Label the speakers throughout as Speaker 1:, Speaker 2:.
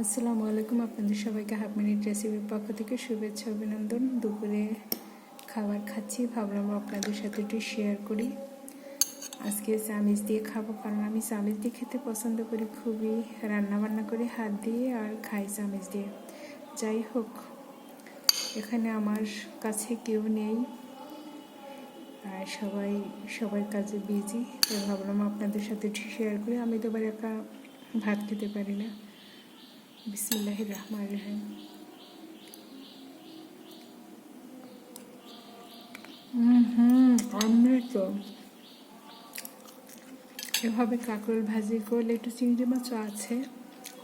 Speaker 1: আসসালামু আলাইকুম, আপনাদের সবাইকে হাফ মিনিট রেসিপির পক্ষ থেকে শুভেচ্ছা অভিনন্দন। দুপুরে খাবার খাচ্ছি, ভাবলাম আপনাদের সাথে একটু শেয়ার করি। আজকে চামিচ দিয়ে খাবো, কারণ আমি চামিচ দিয়ে খেতে পছন্দ করি খুবই। রান্নাবান্না করে হাত দিয়ে আর খাই চামিচ দিয়ে। যাই হোক, এখানে আমার কাছে কেউ নেই আর সবাই কাজে বিজি, তো ভাবলাম আপনাদের সাথে একটু শেয়ার করি। আমি তো এবার একা ভাত খেতে পারি না। বিসমিল্লাহির রহমানির রহিম। অমৃত। এভাবে কাঁকরোল ভাজি করলে একটু চিংড়ি মাছও আছে,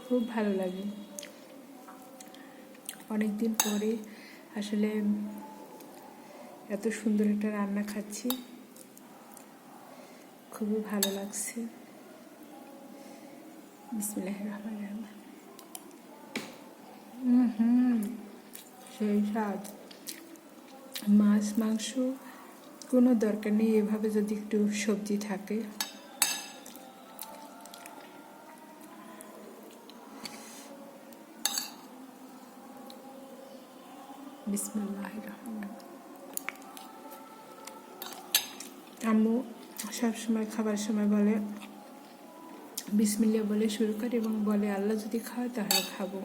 Speaker 1: খুব ভালো লাগে। অনেকদিন পরে আসলে এত সুন্দর একটা রান্না খাচ্ছি, খুবই ভালো লাগছে। বিসমিল্লাহির রহমানির রহিম। সেই স্বাদ। মাছ মাংস কোনো দরকার নেই, এভাবে যদি একটু সবজি থাকে। বিসমিল্লাহির রহমানির রহিম। আম্মু সবসময় খাবার সময় বলে বিসমিল্লাহ বলে শুরু করে এবং বলে আল্লাহ যদি খাওয়ায় তাহলে খাবো।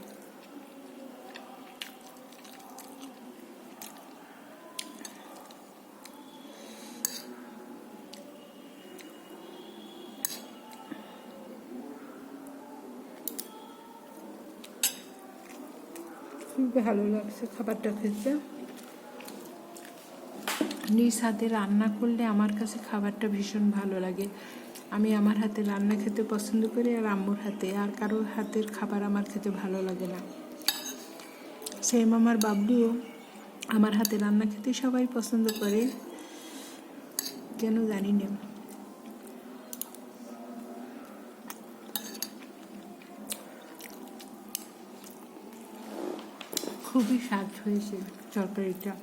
Speaker 1: খুব ভালো লাগছে খাবারটা খেতে। নিজ হাতে রান্না করলে আমার কাছে খাবারটা ভীষণ ভালো লাগে। আমি আমার হাতে রান্না খেতে পছন্দ করি, আর আম্মুর হাতে। আর কারোর হাতের খাবার আমার খেতে ভালো লাগে না। সেম আমার বাবলুও আমার হাতে রান্না খেতে সবাই পছন্দ করে, কেন জানি না। খুবই স্বাদ হয়েছে তরকারিটা।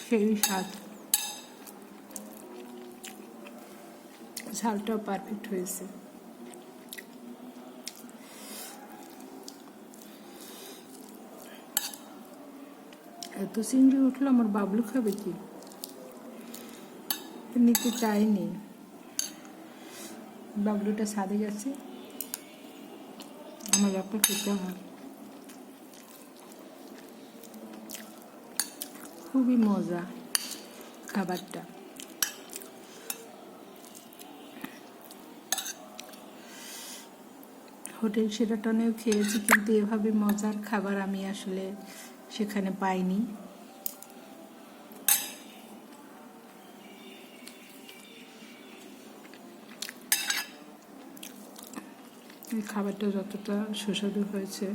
Speaker 1: সেই স্বাদ, ঝালটাও পারফেক্ট হয়েছে। এত চিংড়ি উঠলো, আমার বাবলু খাবে কি? নিতে চাইনি, বাবলুটা সাদে গেছে, আমার একটা খেতে হয়। খুবই মজা খাবারটা। হোটেল শেরাটনেও খেয়েছি, কিন্তু এভাবে মজার খাবার আমি আসলে সেখানে পাইনি। এই খাবারটা যতটা সুস্বাদু হয়েছে